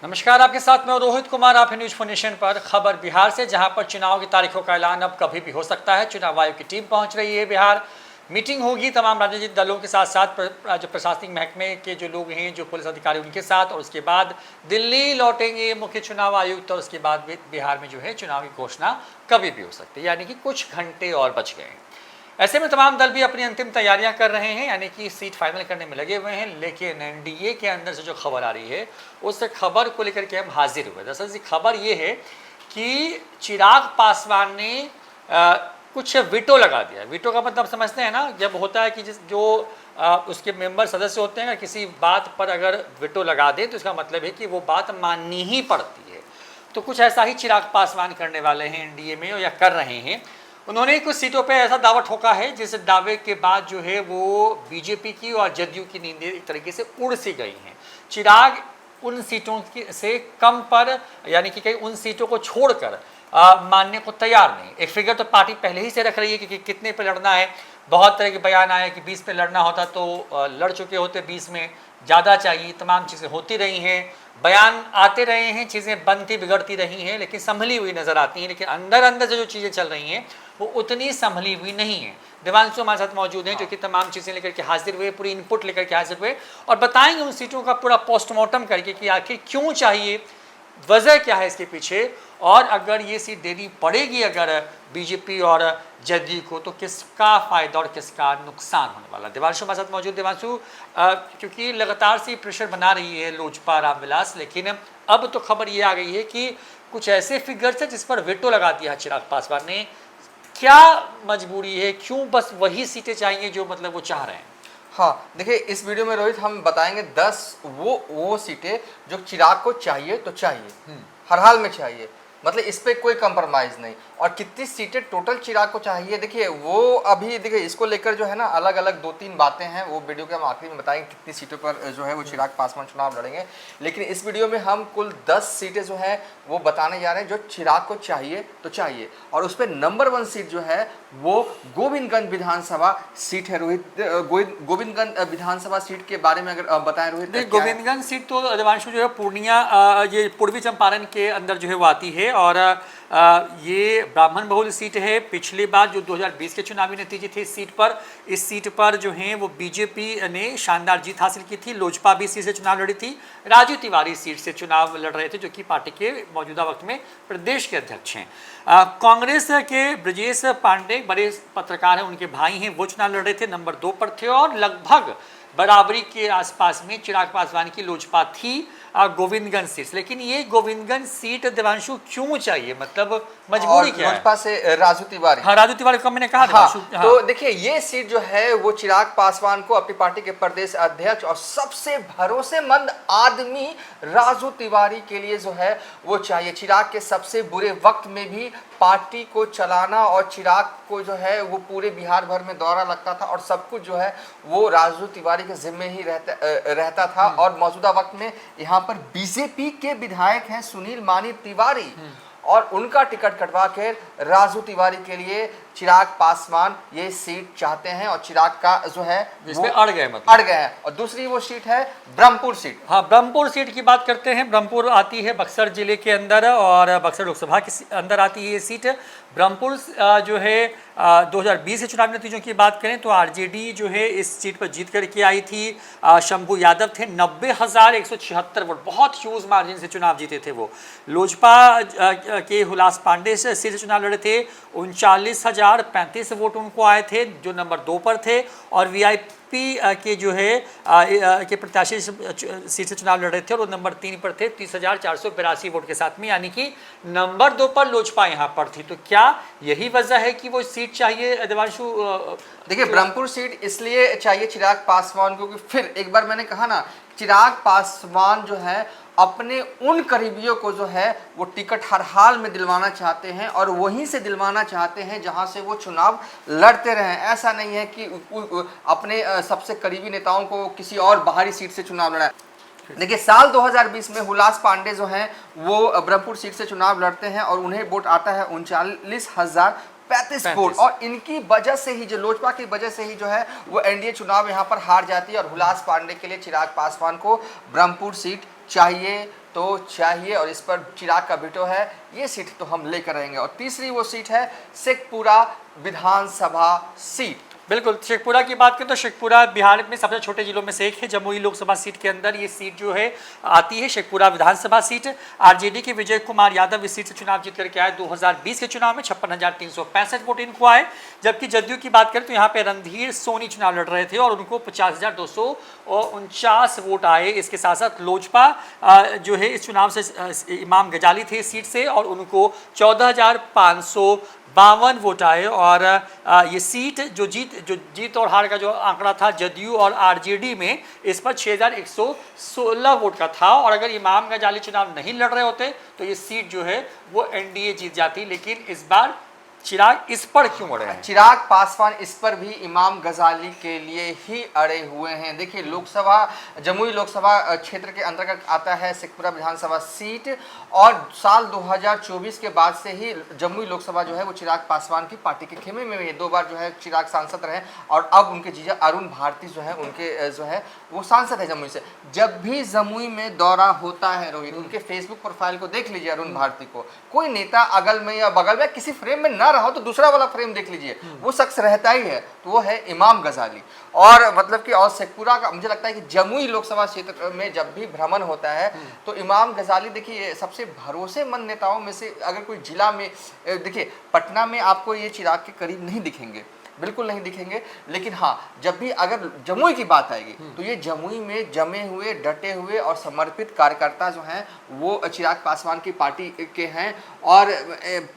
नमस्कार, आपके साथ मैं रोहित कुमार। आप है न्यूज फोर नेशन पर। खबर बिहार से, जहां पर चुनाव की तारीखों का ऐलान अब कभी भी हो सकता है। चुनाव आयोग की टीम पहुंच रही है बिहार। मीटिंग होगी तमाम राजनीतिक दलों के साथ साथ जो प्रशासनिक महकमे के जो लोग हैं, जो पुलिस अधिकारी, उनके साथ। और उसके बाद दिल्ली लौटेंगे मुख्य चुनाव आयुक्त और उसके बाद बिहार में जो है चुनाव की घोषणा कभी भी हो सकती है, यानी कि कुछ घंटे और बच गए हैं। ऐसे में तमाम दल भी अपनी अंतिम तैयारियां कर रहे हैं, यानी कि सीट फाइनल करने में लगे हुए हैं। लेकिन एनडीए के अंदर से जो खबर आ रही है, उस खबर को लेकर के हम हाजिर हुए। दरअसल खबर ये है कि चिराग पासवान ने कुछ वीटो लगा दिया। वीटो का मतलब समझते हैं ना, जब होता है कि जो उसके मेंबर सदस्य होते हैं, किसी बात पर अगर वीटो लगा दें तो इसका मतलब है कि वो बात माननी ही पड़ती है। तो कुछ ऐसा ही चिराग पासवान करने वाले हैं एनडीए में, या कर रहे हैं। उन्होंने कुछ सीटों पे ऐसा दावा ठोका है जिस दावे के बाद जो है वो बीजेपी की और जदयू की नींदें एक तरीके से उड़ सी गई हैं। चिराग उन सीटों से कम पर, यानी कि कई उन सीटों को छोड़कर मानने को तैयार नहीं। एक फिगर तो पार्टी पहले ही से रख रही है कि कितने पे लड़ना है। बहुत तरह के बयान आए कि 20 पे लड़ना होता तो लड़ चुके होते, 20 में ज़्यादा चाहिए। तमाम चीज़ें होती रही हैं, बयान आते रहे हैं, चीज़ें बनती बिगड़ती रही हैं, लेकिन संभली हुई नज़र आती हैं। लेकिन अंदर अंदर से जो चीज़ें चल रही हैं वो उतनी संभली हुई नहीं है। देवांशु हमारे साथ मौजूद हैं, जो कि तमाम चीज़ें लेकर के हाजिर हुए, पूरी इनपुट लेकर के हाजिर हुए, और बताएंगे उन सीटों का पूरा पोस्टमार्टम करके कि आखिर क्यों चाहिए, वजह क्या है इसके पीछे, और अगर ये सीट देनी पड़ेगी अगर बीजेपी और जदयू को, तो किसका फ़ायदा और किसका नुकसान होने वाला। देवांशु हमारे साथ मौजूद। देवांशु, क्योंकि लगातार से प्रेशर बना रही है लोजपा रामविलास, लेकिन अब तो खबर ये आ गई है कि कुछ ऐसे फिगर्स है जिस पर वेटो लगा दिया चिराग पासवान ने। क्या मजबूरी है, क्यों बस वही सीटें चाहिए जो मतलब वो चाह रहे हैं? हाँ, देखिए इस वीडियो में रोहित हम बताएंगे 10 वो सीटें जो चिराग को चाहिए तो चाहिए, हर हाल में चाहिए, मतलब इस पे कोई कंप्रोमाइज़ नहीं। और कितनी सीटें टोटल चिराग को चाहिए, देखिए वो अभी देखिए इसको लेकर जो है ना अलग अलग 2-3 बातें हैं, वो वीडियो के हम आखिरी में बताएंगे कितनी सीटों पर जो है वो चिराग पासवान चुनाव लड़ेंगे। लेकिन इस वीडियो में हम कुल 10 सीटें जो है वो बताने जा रहे हैं जो चिराग को चाहिए तो चाहिए। और उस पर नंबर 1 सीट जो है वो गोविंदगंज विधानसभा सीट है। रोहित, गोविंदगंज विधानसभा सीट के बारे में अगर बताएं रोहित। गोविंदगंज सीट तो देवांशु जो है पूर्णिया, ये पूर्वी चंपारण के अंदर जो है वो आती है, और ये ब्राह्मण बहुल सीट है। पिछली बार जो 2020 के चुनावी नतीजे थे इस सीट पर जो हैं वो बीजेपी ने शानदार जीत हासिल की थी। लोजपा भी इस सीट से चुनाव लड़ी थी। राजू तिवारी सीट से चुनाव लड़ रहे थे, जो कि पार्टी के मौजूदा वक्त में प्रदेश के अध्यक्ष हैं। कांग्रेस के ब्रजेश पांडे बड़े पत्रकार हैं, उनके भाई हैं, वो चुनाव लड़ रहे थे, नंबर 2 पर थे। और लगभग बराबरी के आसपास में चिराग पासवान की लोजपा थी गोविंदगंज सीट। लेकिन ये गोविंदगंज सीट देवांशु क्यों चाहिए, मतलब मजबूरी क्या है? लोजपा से राजू तिवारी। हाँ, राजू तिवारी को मैंने कहा। हाँ, तो देखिए ये सीट जो है वो चिराग पासवान को अपनी पार्टी के प्रदेश अध्यक्ष और सबसे भरोसेमंद आदमी राजू तिवारी के लिए जो है वो चाहिए। चिराग के सबसे बुरे वक्त में भी पार्टी को चलाना, और चिराग को जो है वो पूरे बिहार भर में दौरा लगता था और सब कुछ जो है वो राजू तिवारी के जिम्मे ही रहता था। और मौजूदा वक्त में यहाँ पर बीजेपी के विधायक हैं सुनील मानी तिवारी, और उनका टिकट कटवा के राजू तिवारी के लिए चिराग पासवान ये सीट चाहते हैं। और चिराग का जो है इसमें अड़ गए, मतलब अड़ गए हैं। और दूसरी वो सीट है ब्रह्मपुर सीट। हाँ, ब्रह्मपुर सीट की बात करते हैं। ब्रह्मपुर आती है बक्सर जिले के अंदर, और बक्सर लोकसभा के अंदर आती है ये सीट। ब्रह्मपुर जो है 2020 के चुनावी नतीजों की बात करें तो आरजेडी जो है इस सीट पर जीत करके आई थी। शंभू यादव थे, 90,176 वोट, बहुत ह्यूज मार्जिन से चुनाव जीते थे वो। लोजपा के हुलास पांडे से सीट से चुनाव लड़े थे, 39,035 वोट उनको आए थे, जो नंबर 2 पर थे। और वीआईपी के जो है के प्रत्याशी सीट से चुनाव लड़ रहे थे, और वो नंबर 3 पर थे, 30,482 वोट के साथ में, यानी कि नंबर 2 पर लोजपा यहाँ पर थी। तो क्या यही वजह है कि वो सीट चाहिए देवांशु? देखिए ब्रह्मपुर सीट इसलिए चाहिए चिराग पासवान को कि फिर एक बार मैंने कहा ना, चिराग पासवान जो है अपने उन करीबियों को जो है वो टिकट हर हाल में दिलवाना चाहते हैं, और वहीं से दिलवाना चाहते हैं जहां से वो चुनाव लड़ते रहें। ऐसा नहीं है कि अपने सबसे करीबी नेताओं को किसी और बाहरी सीट से चुनाव लड़ा। देखिए साल 2020 में हुलास पांडे जो हैं वो ब्रह्मपुर सीट से चुनाव लड़ते हैं, और उन्हें वोट आता है 39,035 वोट। और इनकी वजह से ही, जो लोजपा की वजह से ही जो है वो एनडीए चुनाव यहाँ पर हार जाती है। और हुलास पांडे के लिए चिराग पासवान को ब्रह्मपुर सीट चाहिए तो चाहिए और इस पर चिराग का वीटो है, ये सीट तो हम लेकर रहेंगे। और तीसरी वो सीट है शेखपुरा विधानसभा सीट। बिल्कुल, शेखपुरा की बात करें तो शेखपुरा बिहार में सबसे छोटे जिलों में से एक है। जमुई लोकसभा सीट के अंदर ये सीट जो है आती है, शेखपुरा विधानसभा सीट। आरजेडी के विजय कुमार यादव इस सीट से चुनाव जीत करके आए 2020 के चुनाव में 56,365 वोट इनको आए। जबकि जदयू की बात करें तो यहाँ पे रणधीर सोनी चुनाव लड़ रहे थे और उनको 50,249 वोट आए। इसके साथ साथ लोजपा जो है इस चुनाव से इमाम गजाली थे इस सीट से और उनको 14,552 वोट आए। और ये सीट जो जीत और हार का जो आंकड़ा था जदयू और आरजेडी में, इस पर 6,116 वोट का था। और अगर इमाम गजाली चुनाव नहीं लड़ रहे होते तो ये सीट जो है वो एनडीए जीत जाती। लेकिन इस बार चिराग इस पर क्यों अड़े हैं? चिराग पासवान इस पर भी इमाम गजाली के लिए ही अड़े हुए हैं। देखिए, लोकसभा जमुई लोकसभा क्षेत्र के अंतर्गत आता है शेखपुरा विधानसभा सीट और साल 2024 के बाद से ही जमुई लोकसभा जो है वो चिराग पासवान की पार्टी के खेमे में 2 बार जो है चिराग सांसद रहे और अब उनके जीजा अरुण भारती जो है उनके जो है वो सांसद है जमुई से। जब भी जमुई में दौरा होता है रोहित, उनके फेसबुक प्रोफाइल को देख लीजिए अरुण भारती को, कोई नेता अगल में या बगल में किसी फ्रेम में ना रहो तो दूसरा वाला फ्रेम देख लीजिए, वो शख्स रहता ही है, तो वो है इमाम गजाली। और मतलब कि और शेखपुरा का मुझे लगता है कि जमुई लोकसभा क्षेत्र में जब भी भ्रमण होता है तो इमाम गजाली देखिए सबसे भरोसेमंद नेताओं में से, अगर कोई जिला में देखिए पटना में आपको ये चिराग के करीब नहीं दिखेंगे, बिल्कुल नहीं दिखेंगे, लेकिन हाँ जब भी अगर जमुई की बात आएगी तो ये जमुई में जमे हुए डटे हुए और समर्पित कार्यकर्ता जो हैं वो चिराग पासवान की पार्टी के हैं। और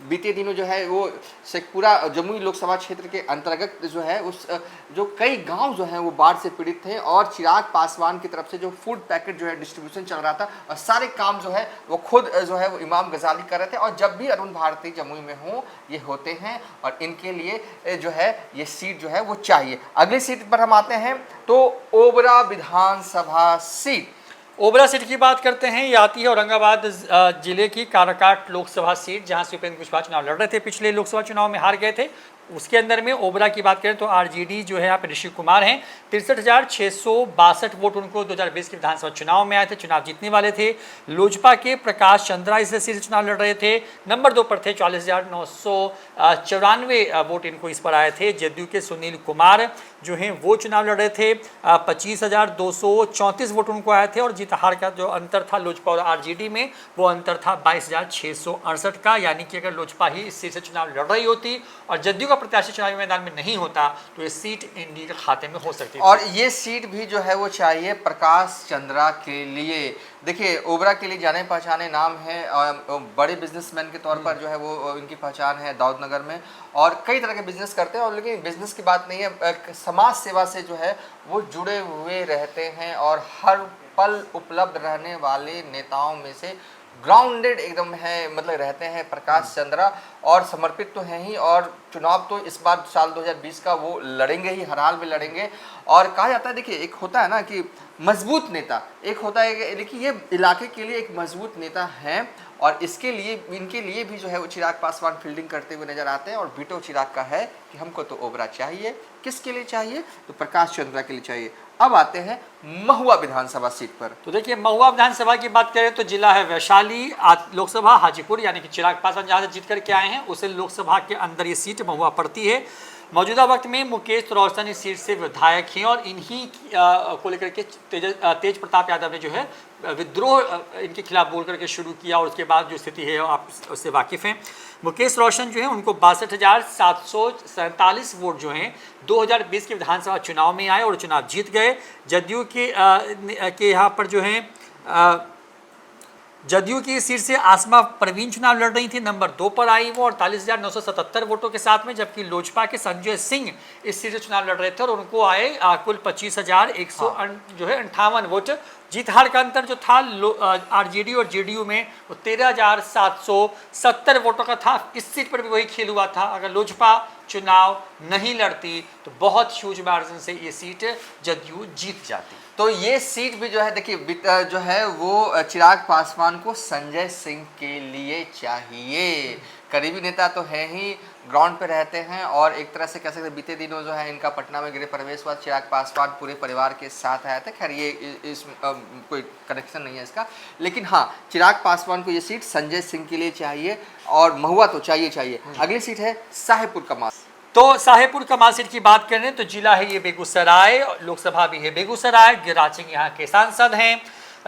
बीते दिनों जो है वो शेखपुरा जमुई लोकसभा क्षेत्र के अंतर्गत जो है उस जो कई गांव जो हैं वो बाढ़ से पीड़ित थे और चिराग पासवान की तरफ से जो फूड पैकेट जो है डिस्ट्रीब्यूशन चल रहा था और सारे काम जो है वो खुद जो है वो इमाम गजाली कर रहे थे। और जब भी अरुण भारती जमुई में हो ये होते हैं और इनके लिए जो है ये सीट जो है वो चाहिए। अगली सीट पर हम आते हैं तो ओबरा विधानसभा सीट। ओबरा सीट की बात करते हैं, ये आती है औरंगाबाद जिले की काराकाट लोकसभा सीट, जहां से उपेंद्र कुशवाहा चुनाव लड़ रहे थे, पिछले लोकसभा चुनाव में हार गए थे। उसके अंदर में ओबरा की बात करें तो आरजेडी जो है यहाँ पे ऋषि कुमार हैं, 63,662 वोट उनको 2020 के विधानसभा चुनाव में आए थे, चुनाव जीतने वाले थे। लोजपा के प्रकाश चंद्रा इस सीट से चुनाव लड़ रहे थे, नंबर 2 पर थे, 40,994 वोट इनको इस पर आए थे। जदयू के सुनील कुमार जो हैं वो चुनाव लड़ रहे थे, 25,234 वोट उनको आए थे। और जीत हार का जो अंतर था लोजपा और आरजेडी में वो अंतर था 22,668 का। यानी कि अगर लोजपा ही इस सीट से चुनाव लड़ रही होती और जदयू प्रत्याशी चुनावी मैदान में नहीं होता तो ये सीट एनडीए के खाते में हो सकती थी। और ये सीट भी जो है वो चाहिए प्रकाश चंद्रा के लिए। देखिए, ओबरा के लिए जाने पहचाने नाम है और बड़े बिजनेसमैन के तौर पर जो है वो इनकी पहचान है दाऊद नगर में और कई तरह के बिजनेस करते हैं। और लेकिन बिजनेस की बात नहीं है, समाज सेवा से जो है वो जुड़े हुए रहते हैं और हर पल उपलब्ध रहने वाले नेताओं में से ग्राउंडेड एकदम है, मतलब रहते हैं प्रकाश चंद्रा। और समर्पित तो हैं ही और चुनाव तो इस बार साल 2020 का वो लड़ेंगे ही, हर हाल में लड़ेंगे। और कहा जाता है, देखिए एक होता है ना कि मजबूत नेता, एक होता है, लेकिन ये इलाके के लिए एक मजबूत नेता हैं और इसके लिए इनके लिए भी जो है वो चिराग पासवान फील्डिंग करते हुए नजर आते हैं। और वीटो चिराग का है कि हमको तो ओबरा चाहिए। किसके लिए चाहिए? तो प्रकाश चंद्रा के लिए चाहिए। अब आते हैं महुआ विधानसभा सीट पर। तो देखिए, महुआ विधानसभा की बात करें तो जिला है वैशाली, लोकसभा हाजीपुर, यानी कि चिराग पासवान जहाँ से जीत करके आए हैं उसे लोकसभा के अंदर ये सीट महुआ पड़ती है। मौजूदा वक्त में मुकेश रोशन इस सीट से विधायक हैं और इन्हीं को लेकर के तेज प्रताप यादव ने जो है विद्रोह इनके खिलाफ बोल करके शुरू किया और उसके बाद जो स्थिति है आप उससे वाकिफ़ हैं। मुकेश रोशन जो है उनको 62,747 वोट जो हैं 2020 के विधानसभा चुनाव में आए और चुनाव जीत गए। जदयू के यहाँ पर जो है जदयू की सीट से आसमा परवीन चुनाव लड़ रही थी, नंबर 2 पर आई वो 48,977 वोटों के साथ में। जबकि लोजपा के संजय सिंह इस सीट से चुनाव लड़ रहे थे और उनको आए कुल 25,158 वोट। जीत हार का अंतर जो था आरजेडी और जेडीयू में वो 13,770 वोटों का था। इस सीट पर भी वही खेल हुआ था, अगर लोजपा चुनाव नहीं लड़ती तो बहुत ह्यूज मार्जिन से ये सीट जदयू जीत जाती। तो ये सीट भी जो है देखिए जो है वो चिराग पासवान को संजय सिंह के लिए चाहिए। करीबी नेता तो है ही, ग्राउंड पे रहते हैं और एक तरह से कह सकते हैं बीते दिनों जो है इनका पटना में गृह प्रवेश हुआ, चिराग पासवान पूरे परिवार के साथ आए थे। खैर ये इस कोई कनेक्शन नहीं है इसका, लेकिन हाँ चिराग पासवान को ये सीट संजय सिंह के लिए चाहिए और महुआ तो चाहिए। अगली सीट है साहेबपुर कमाल। तो साहेबपुर कमाल सीट की बात करें तो जिला है ये बेगूसराय, लोकसभा भी है बेगूसराय। गिरिराज सिंह यहाँ के सांसद हैं,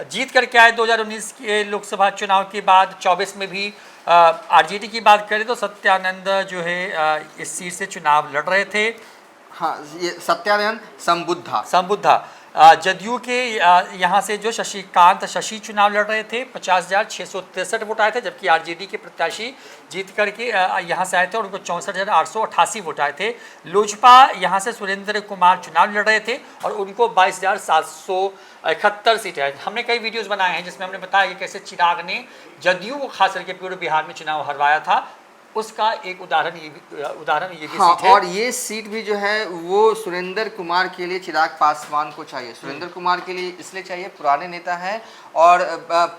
जीत करके आए 2019 के लोकसभा चुनाव के बाद। 24 में भी आरजेडी की बात करें तो सत्यानंद जो है इस सीट से चुनाव लड़ रहे थे। हाँ, ये सत्यानंद संबुद्धा जदयू के यहाँ से जो शशि चुनाव लड़ रहे थे, 50,663 वोट आए थे, जबकि आरजेडी के प्रत्याशी जीत करके यहाँ से आए थे और उनको 64,888 वोट आए थे। लोजपा यहाँ से सुरेंद्र कुमार चुनाव लड़ रहे थे और उनको 22,771 सीटें आई। हमने कई वीडियोस बनाए हैं जिसमें हमने बताया कि कैसे चिराग ने जदयू को खास करके पूरे बिहार में चुनाव हरवाया था, उसका एक उदाहरण ये भी हाँ, सीट है। और ये सीट भी जो है वो सुरेंद्र कुमार के लिए चिराग पासवान को चाहिए। सुरेंद्र कुमार के लिए इसलिए चाहिए, पुराने नेता हैं और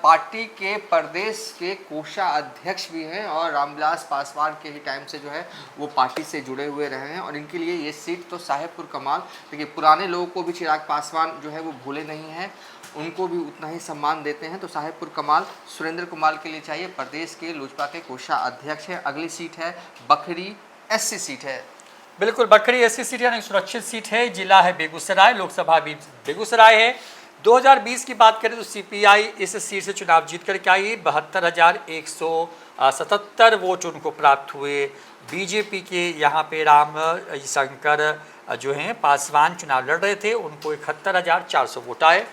पार्टी के प्रदेश के कोषाध्यक्ष भी हैं और रामविलास पासवान के ही टाइम से जो है वो पार्टी से जुड़े हुए रहे हैं और इनके लिए ये सीट तो साहेबपुर कमाल। देखिए पुराने लोगों को भी चिराग पासवान जो है वो भूले नहीं हैं, उनको भी उतना ही सम्मान देते हैं। तो साहेबपुर कमाल सुरेंद्र कुमार के लिए चाहिए, प्रदेश के लोजपा के कोषाध्यक्ष है। अगली सीट है बखरी, एससी सीट है। बिल्कुल, बखरी एससी सीट यानी सुरक्षित सीट है। जिला है बेगूसराय, लोकसभा भी बेगूसराय है। 2020 की बात करें तो सीपीआई इस सीट से चुनाव जीत करके आई। 72,177 वोट उनको प्राप्त हुए। बीजेपी के यहाँ पे राम शंकर जो हैं पासवान चुनाव लड़ रहे थे, उनको 71,400 वोट आए।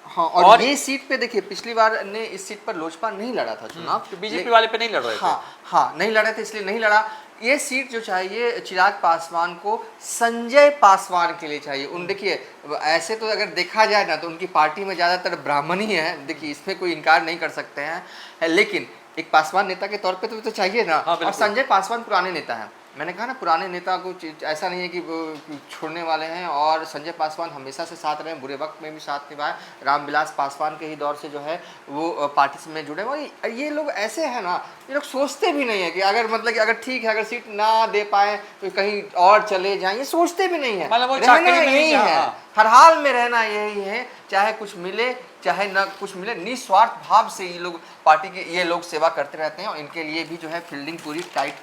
हाँ, और ये सीट पे देखिए पिछली बार ने इस सीट पर लोजपा नहीं लड़ा था चुनाव, तो बीजेपी वाले पे नहीं लड़ रहे थे। हाँ नहीं लड़े थे, इसलिए नहीं लड़ा। ये सीट जो चाहिए चिराग पासवान को संजय पासवान के लिए चाहिए। उन देखिए ऐसे तो अगर देखा जाए ना तो उनकी पार्टी में ज़्यादातर ब्राह्मण ही है, देखिए इसमें कोई इनकार नहीं कर सकते हैं, लेकिन एक पासवान नेता के तौर पे तो चाहिए ना। हाँ, और संजय पासवान पुराने नेता हैं, मैंने कहा ना पुराने नेता को ऐसा नहीं है कि वो छोड़ने वाले हैं और संजय पासवान हमेशा से साथ रहे, बुरे वक्त में भी साथ निभाए। रामविलास पासवान के ही दौर से जो है वो पार्टी में जुड़े और ये लोग ऐसे हैं ना, ये लोग सोचते भी नहीं है कि अगर मतलब कि अगर ठीक है अगर सीट ना दे पाए तो कहीं और चले जाएं, ये सोचते भी नहीं है। रहना यही है, हर हाल में रहना यही है, चाहे कुछ मिले चाहे न कुछ मिले, निस्वार्थ भाव से ये लोग पार्टी की ये लोग सेवा करते रहते हैं और इनके लिए भी जो है फील्डिंग पूरी टाइट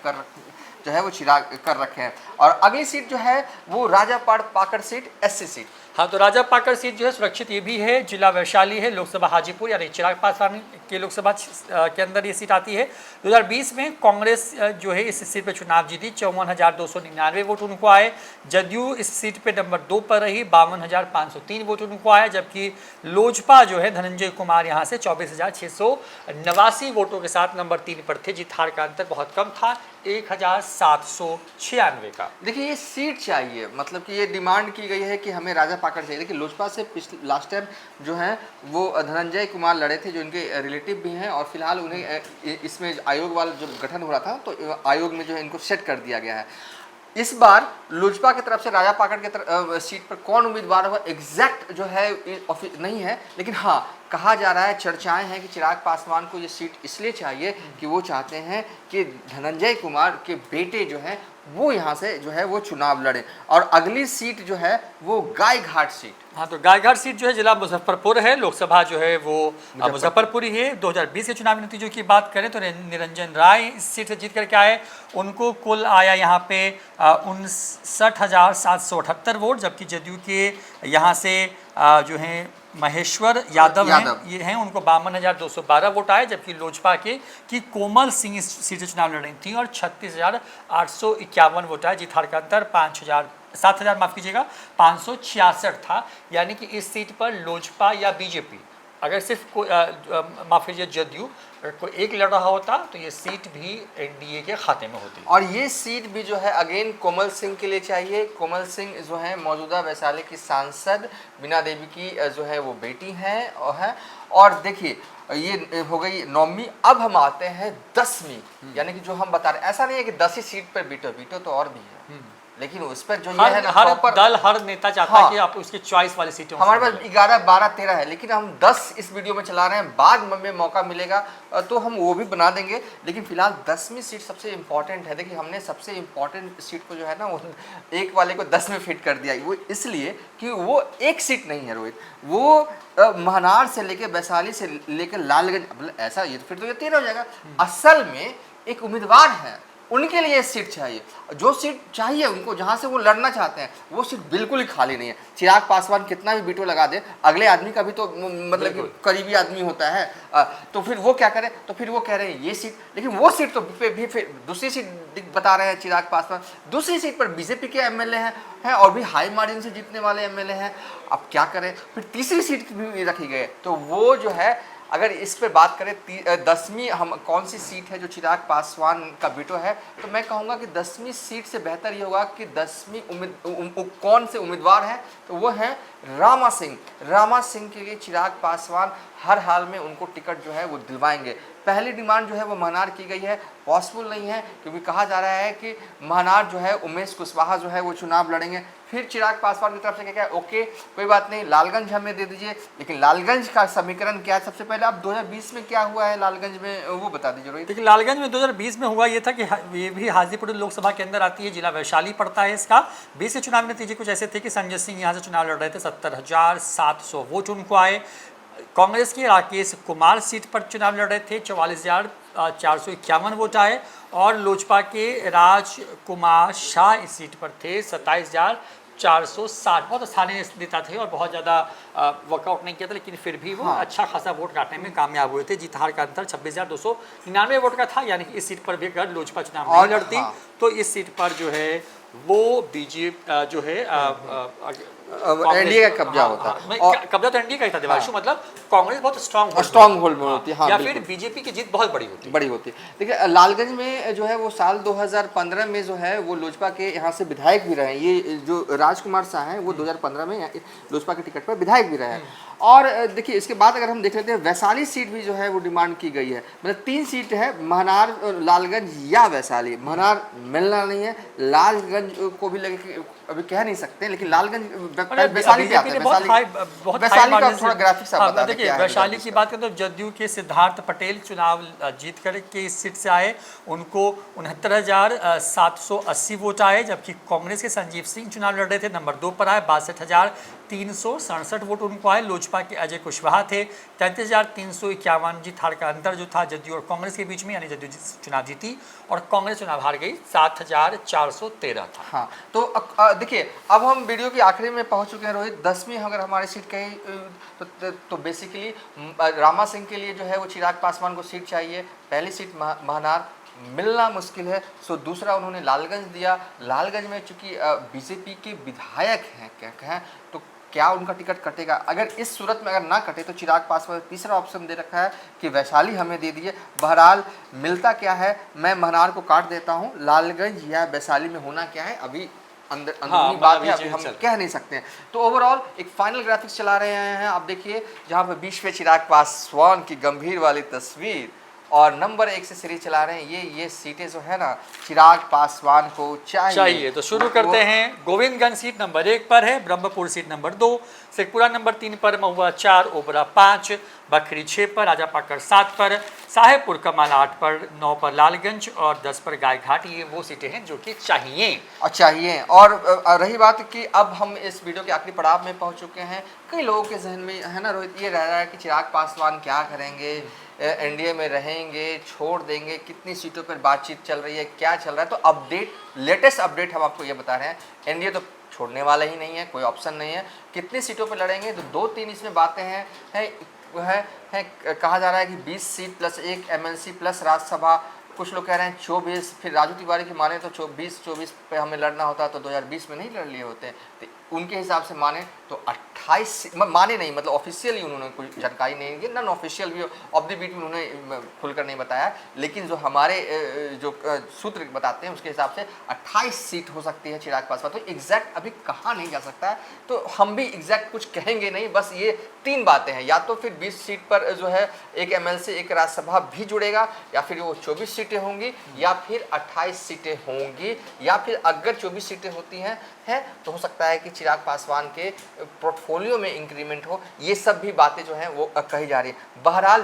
जो है वो चिराग कर रखे हैं। और अगली सीट जो है वो राजापाड़ पाकड़ सीट, एससी सीट। हाँ, तो राजा पाकड़ सीट जो है सुरक्षित ये भी है। जिला वैशाली है, लोकसभा हाजीपुर यानी चिराग पासवान के लोकसभा के अंदर ये सीट आती है। 2020 में कांग्रेस जो है इस सीट पर चुनाव जीती, 54,299 वोट उनको आए। जदयू इस सीट पे नंबर 2 पर रही, 52,503 वोट उनको आए, जबकि लोजपा जो है धनंजय कुमार यहाँ से 24,689 वोटों के साथ नंबर 3 पर थे। जीत हार का अंतर बहुत कम था, 1,796 का। देखिए ये सीट चाहिए, मतलब कि ये डिमांड की गई है कि हमें राजा पाकड़ चाहिए। देखिए लोजपा से लास्ट टाइम जो है वो धनंजय कुमार लड़े थे जो इनके रिलेटिव भी हैं और फिलहाल उन्हें इसमें आयोग वाला जो गठन हो रहा था तो आयोग में जो है इनको सेट कर दिया गया है। इस बार लोजपा की तरफ से राजा पाकड़ के सीट पर कौन उम्मीदवार हुआ एग्जैक्ट जो है नहीं है, लेकिन हाँ कहा जा रहा है, चर्चाएं हैं कि चिराग पासवान को ये सीट इसलिए चाहिए कि वो चाहते हैं कि धनंजय कुमार के बेटे जो हैं वो यहाँ से जो है वो चुनाव लड़े। और अगली सीट जो है वो गायघाट सीट। हाँ, तो गायघाट सीट जो है जिला मुजफ्फरपुर है, लोकसभा जो है वो मुजफ्फरपुर ही है। 2020 के चुनावी नतीजों की बात करें तो निरंजन राय इस सीट से जीत करके आए, उनको कुल आया यहाँ पे 59,778 वोट, जबकि जदयू के यहाँ से जो है महेश्वर यादव हैं, ये हैं, उनको 52,212 वोट आए, जबकि लोजपा के की कोमल सिंह इस सीट से चुनाव लड़ रही थी और 36,851 वोट आए। जीत हार का अंतर 7,000 माफ कीजिएगा 566 था। यानी कि इस सीट पर लोजपा या बीजेपी अगर सिर्फ माफ कीजिए जदयू कोई एक लड़ रहा होता तो ये सीट भी एनडीए के खाते में होती। और ये सीट भी जो है अगेन कोमल सिंह के लिए चाहिए। कोमल सिंह जो है मौजूदा वैशाली की सांसद बीना देवी की जो है वो बेटी हैं और देखिए ये हो गई 9वीं। अब हम आते हैं 10वीं, यानी कि जो हम बता रहे हैं ऐसा नहीं है कि 10 ही सीट पर बीटो तो और भी है। लेकिन उस पर जो ये है ना हर प्रॉपर दल हर नेता चाहता हाँ। है कि आप उसकी चॉइस वाली सीटें हमारे उसमें पास मिलें। 11, 12, 13 है, लेकिन हम 10 इस वीडियो में चला रहे हैं। बाद में मौका मिलेगा तो हम वो भी बना देंगे, लेकिन फिलहाल 10वीं सीट सबसे इम्पॉर्टेंट है। देखिए हमने सबसे इम्पॉर्टेंट सीट को जो है ना वो एक वाले को 10 में फिट कर दिया। वो इसलिए कि वो एक सीट नहीं है रोहित, वो महनार से लेके वैशाली से लेकर लालगंज, मतलब ऐसा ये फिर तो ये 13 हो जाएगा। असल में एक उम्मीदवार है, उनके लिए सीट चाहिए, जो सीट चाहिए उनको, जहां से वो लड़ना चाहते हैं वो सीट बिल्कुल ही खाली नहीं है। चिराग पासवान कितना भी बीटो लगा दे, अगले आदमी का भी तो मतलब कि करीबी आदमी होता है, तो फिर वो क्या करे, तो फिर वो कह रहे हैं ये सीट, लेकिन वो सीट तो भी फिर दूसरी सीट बता रहे हैं चिराग पासवान। दूसरी सीट पर बीजेपी के एमएलए हैं और भी हाई मार्जिन से जीतने वाले एमएलए हैं। अब क्या करें, फिर तीसरी सीट भी रखी गई, तो वो जो है अगर इस पर बात करें 10वीं हम कौन सी सीट है जो चिराग पासवान का बीटो है, तो मैं कहूँगा कि 10वीं सीट से बेहतर ये होगा कि 10वीं कौन से उम्मीदवार हैं, तो वो हैं रामा सिंह। रामा सिंह के लिए चिराग पासवान हर हाल में उनको टिकट जो है वो दिलवाएंगे। पहली डिमांड जो है वो महनार की गई है, पॉसिबल नहीं है, क्योंकि कहा जा रहा है कि महनार जो है उमेश कुशवाहा जो है वो चुनाव लड़ेंगे। फिर चिराग पासवान की तरफ से क्या ओके कोई बात नहीं, लालगंज हमें दे दीजिए, लेकिन लालगंज का समीकरण क्या है, सबसे पहले आप 2020 में क्या हुआ है लालगंज में वो बता दीजिए रोहित। देखिए लालगंज में 2020 में हुआ ये था कि ये भी हाजीपुर लोकसभा के अंदर आती है, जिला वैशाली पड़ता है इसका। 20 के चुनाव नतीजे कुछ ऐसे थे कि संजय सिंह यहाँ से चुनाव लड़ रहे थे, 70,700 वोट उनको आए। कांग्रेस के राकेश कुमार सीट पर चुनाव लड़ रहे थे, 44,451 वोट आए। और लोजपा के राजकुमार शाह इस सीट पर थे, 27,460। बहुत आसानी नेता थे और बहुत ज़्यादा वर्कआउट नहीं किया था, लेकिन फिर भी वो अच्छा खासा वोट काटने में कामयाब हुए थे। जीत हार का अंतर 26,299 वोट का था, यानी कि इस सीट पर भी अगर लोजपा चुनाव नहीं लड़ती तो इस सीट पर जो है वो बीजेपी जो है एनडीए का कब्जा होता है। और कब्जा तो एनडीए का ही था देवांशु, मतलब कांग्रेस बहुत स्ट्रांग होल्ड में होती है, हाँ, या बिल्कुल। फिर बीजेपी की जीत बहुत बड़ी होती है। देखिए लालगंज में जो है वो साल 2015 में जो है वो लोजपा के यहाँ से विधायक भी रहे। ये जो राजकुमार शाह हैं वो 2015 में लोजपा के टिकट पर विधायक भी रहे। और देखिए इसके बाद अगर हम देख लेते हैं वैशाली सीट भी जो है वो डिमांड की गई है, मतलब 3 सीट है, महनार, लालगंज या वैशाली। महनार मिलना नहीं है, लालगंज को भी लगे अभी कह नहीं सकते, लेकिन लालगंज वैशाली पे आता है। वैशाली का थोड़ा ग्राफिक्स आप बता देखिए वैशाली की बात करें तो जदयू के सिद्धार्थ पटेल चुनाव जीत करके इस सीट से आए, उनको 69,780 वोट आए। जबकि कांग्रेस के संजीव सिंह चुनाव लड़ रहे थे, नंबर 2 पर आए, 62,367 वोट उनको आए। लोजपा के अजय कुशवाहा थे, 33,351। जीत हार का अंतर जो था जदयू और कांग्रेस के बीच में, यानी जदयू चुनाव जीती और कांग्रेस चुनाव हार गई, 7,413 था। हाँ, तो देखिए अब हम वीडियो की आखिरी में पहुंच चुके हैं रोहित। 10वीं अगर हमारी सीट कही तो बेसिकली रामा सिंह के लिए जो है वो चिराग पासवान को सीट चाहिए। पहली सीट महनार मिलना मुश्किल है, सो दूसरा उन्होंने लालगंज दिया। लालगंज में चूंकि बीजेपी के विधायक हैं क्या कहें, तो क्या उनका टिकट कटेगा? अगर इस सूरत में अगर ना कटे तो चिराग पासवान तीसरा ऑप्शन दे रखा है कि वैशाली हमें दे दिए। बहरहाल मिलता क्या है, मैं महनार को काट देता हूँ, लालगंज या वैशाली में होना क्या है अभी अंदरूनी बात है, अभी हम कह नहीं सकते हैं। तो ओवरऑल एक फाइनल ग्राफिक्स चला रहे हैं आप देखिए, जहाँ पर बीच में चिराग पासवान की गंभीर वाली तस्वीर और नंबर 1 से सीरीज चला रहे हैं। ये सीटें जो है ना चिराग पासवान को चाहिए। तो शुरू करते हैं। गोविंदगंज सीट नंबर 1 पर है, Brahmpur seat number 2, Sheikhpura number 3 पर, महुआ 4, ओबरा 5, बखरी 6 पर, राजापाकड़ 7 पर, साहेबपुर कमाल 8 पर, 9 पर लालगंज और 10 पर गायघाट। ये वो सीटें हैं जो कि चाहिए। और रही बात कि अब हम इस वीडियो के आखिरी पड़ाव में पहुंच चुके हैं। कई लोगों के जहन में है ना रोहित ये रह रहा है कि चिराग पासवान क्या करेंगे, एनडीए में रहेंगे, छोड़ देंगे, कितनी सीटों पर बातचीत चल रही है, क्या चल रहा है। तो लेटेस्ट अपडेट हम आपको ये बता रहे हैं, एनडीए तो छोड़ने वाला ही नहीं है, कोई ऑप्शन नहीं है। कितनी सीटों पर लड़ेंगे तो 2-3 इसमें बातें हैं कहा जा रहा है कि 20 seat plus 1 MLC plus Rajya Sabha. कुछ लोग कह रहे हैं 24, फिर राजू तिवारी की माने तो 24 पे हमें लड़ना होता तो 2020 में नहीं लड़ लिए होते, तो उनके हिसाब से माने तो 28 माने नहीं, मतलब ऑफिशियली उन्होंने कोई जानकारी नहीं दी, नॉन ऑफिशियल भी ऑफ द बीट उन्होंने खुलकर नहीं बताया, लेकिन जो हमारे जो सूत्र बताते हैं उसके हिसाब से 28 सीट हो सकती है चिराग पासवान। तो एग्जैक्ट अभी कहा नहीं जा सकता है, तो हम भी एग्जैक्ट कुछ कहेंगे नहीं, बस ये 3 बातें हैं, या तो फिर 20 सीट पर जो है एक एमएलसी एक राज्यसभा भी जुड़ेगा, या फिर वो 24 सीटें होंगी, या फिर 28 सीटें होंगी, या फिर अगर 24 सीटें होती हैं तो हो सकता है कि चिराग पासवान के पोर्टफोलियो में इंक्रीमेंट हो। ये सब भी बातें जो हैं वो कही जा रही है। बहरहाल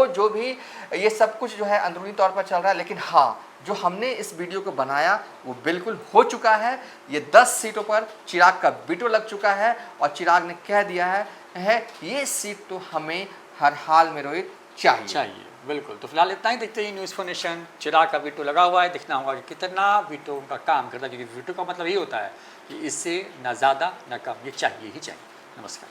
जो भी ये सब कुछ जो है अंदरूनी तौर पर चल रहा है, लेकिन हाँ, जो हमने इस वीडियो को बनाया वो बिल्कुल हो चुका है। ये 10 सीटों पर चिराग का वीटो लग चुका है और चिराग ने कह दिया है ये सीट तो हमें हर हाल में रोहित चाहिए। बिल्कुल। तो फिलहाल इतना ही, देखते हैं न्यूज़ फोनेशन। चिराग का वीटो लगा हुआ है, देखना होगा कि कितना वीटो उनका काम करता है, क्योंकि वीटो का मतलब ये होता है कि इससे ना ज़्यादा ना कम, ये चाहिए ही चाहिए। नमस्कार।